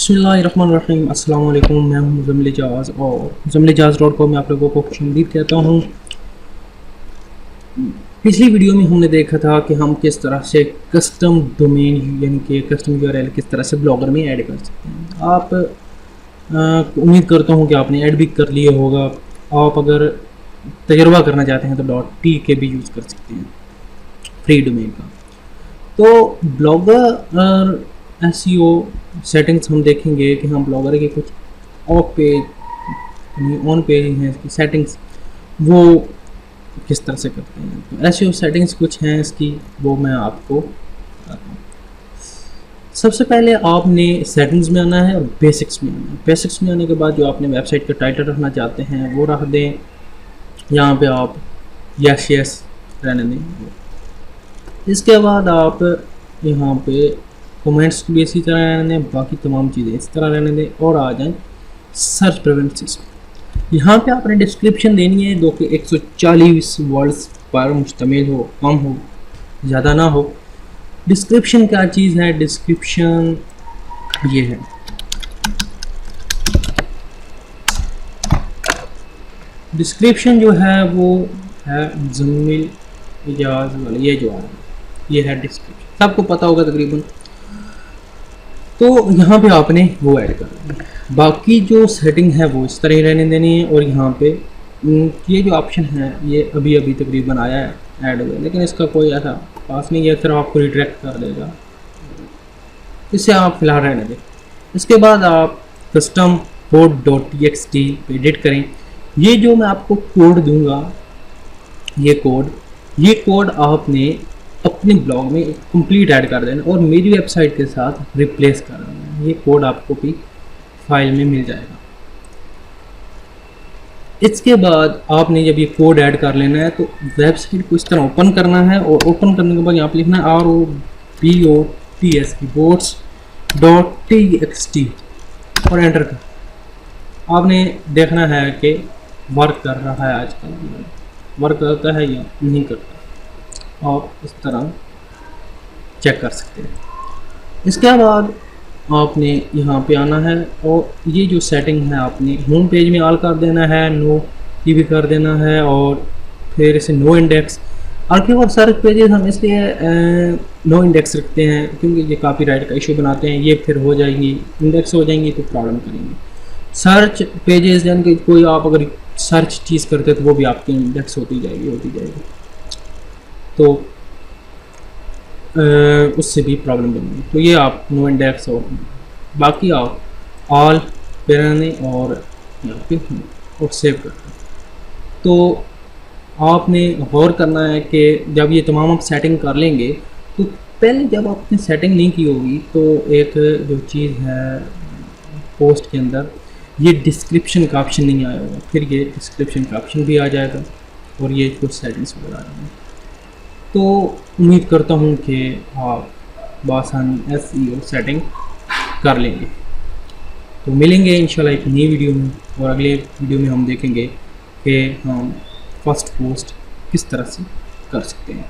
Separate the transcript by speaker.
Speaker 1: बिस्मिल्लाहिर्रहमानिर्रहीम अस्सलाम वालेकुम। मैं हूं मुज़म्मिल इजाज़ और muzammilijaaz.com में आप लोगों को खुशामदीद कहता हूं। पिछली वीडियो में हमने देखा था कि हम किस तरह से कस्टम डोमेन यानी कि कस्टम यूआरएल किस तरह से ब्लॉगर में ऐड कर सकते हैं। आप उम्मीद करता हूं कि आपने ऐड भी कर लिया होगा। आप अगर तजर्बा करना चाहते हैं तो .tk भी यूज़ कर सकते हैं फ्री डोमेन का। तो ब्लॉगर एसईओ सेटिंग्स हम देखेंगे कि हम ब्लॉगर के कुछ ऑफ पेज यानी ऑन पेज हैं इसकी सेटिंग्स वो किस तरह से करते हैं। तो एसईओ सेटिंग्स कुछ हैं इसकी, वो मैं आपको बताता हूँ। सबसे पहले आपने सेटिंग्स में आना है और बेसिक्स में आना है। बेसिक्स में आने के बाद जो आपने वेबसाइट का टाइटल रखना चाहते हैं वो रख दें। यहाँ पे आप यस रहने दें। इसके बाद आप यहाँ पे कमेंट्स भी इसी तरह रहने दें, बाकी तमाम चीज़ें इस तरह रहने दें और आ जाएं सर्च प्रेफरेंसेस। यहाँ पे आपने डिस्क्रिप्शन देनी है जो कि 140 वर्ड्स पर मुश्तमिल हो, कम हो ज़्यादा ना हो। डिस्क्रिप्शन क्या चीज़ है? डिस्क्रिप्शन ये है, डिस्क्रिप्शन जो है वो है मुज़म्मिल इजाज़ वाला, ये जो आ रहा है ये है डिस्क्रिप्शन, सबको पता होगा तकरीबन। तो यहाँ पे आपने वो ऐड करना है। बाकी जो सेटिंग है वो इस तरह ही रहने देनी है। और यहाँ पे ये जो ऑप्शन है ये अभी अभी तकरीबन आया है ऐड हुआ, लेकिन इसका कोई ऐसा पास नहीं है, सिर्फ आपको रिडायरेक्ट कर देगा। इसे आप फिलहाल रहने दें। इसके बाद आप कस्टम कोड.txt पे एडिट करें। ये जो मैं आपको कोड दूंगा, ये कोड आपने अपने ब्लॉग में कंप्लीट ऐड कर देना और मेरी वेबसाइट के साथ रिप्लेस कर देना। ये कोड आपको भी फाइल में मिल जाएगा। इसके बाद आपने जब ये कोड ऐड कर लेना है तो वेबसाइट को इस तरह ओपन करना है और ओपन करने के बाद यहाँ पे लिखना है robots.txt और एंटर कर। आपने देखना है कि वर्क कर रहा है, आजकल वर्क करता है या नहीं करता, आप इस तरह चेक कर सकते हैं। इसके बाद आपने यहाँ पे आना है और ये जो सेटिंग है आपने होम पेज में ऑल कर देना है, नो ये भी कर देना है और फिर इसे नो इंडेक्स। आगे और सर्च पेजेस हम इसलिए नो इंडेक्स रखते हैं क्योंकि ये कॉपीराइट का इशू बनाते हैं। ये फिर हो जाएंगी इंडेक्स हो जाएंगी तो प्रॉब्लम करेंगे। सर्च पेजेस यानी कि कोई आप अगर सर्च चीज़ करते तो वो भी आपकी इंडेक्स होती जाएगी तो उससे भी प्रॉब्लम बनेगी। तो ये आप नो इंडेक्स और बाकी आप ऑल पे रहने और यहाँ पे और सेव करते हैं। तो आपने गौर करना है कि जब ये तमाम आप सेटिंग कर लेंगे तो पहले जब आपने सेटिंग नहीं की होगी तो एक जो चीज़ है पोस्ट के अंदर ये डिस्क्रिप्शन का ऑप्शन नहीं आया होगा, फिर ये डिस्क्रिप्शन का ऑप्शन भी आ जाएगा और ये कुछ सेटिंग्स वगैरह आ जाएंगे। तो उम्मीद करता हूँ कि आप बासानी एसईओ सेटिंग कर लेंगे। तो मिलेंगे इंशाल्लाह एक नई वीडियो में और अगले वीडियो में हम देखेंगे कि हम फर्स्ट पोस्ट किस तरह से कर सकते हैं।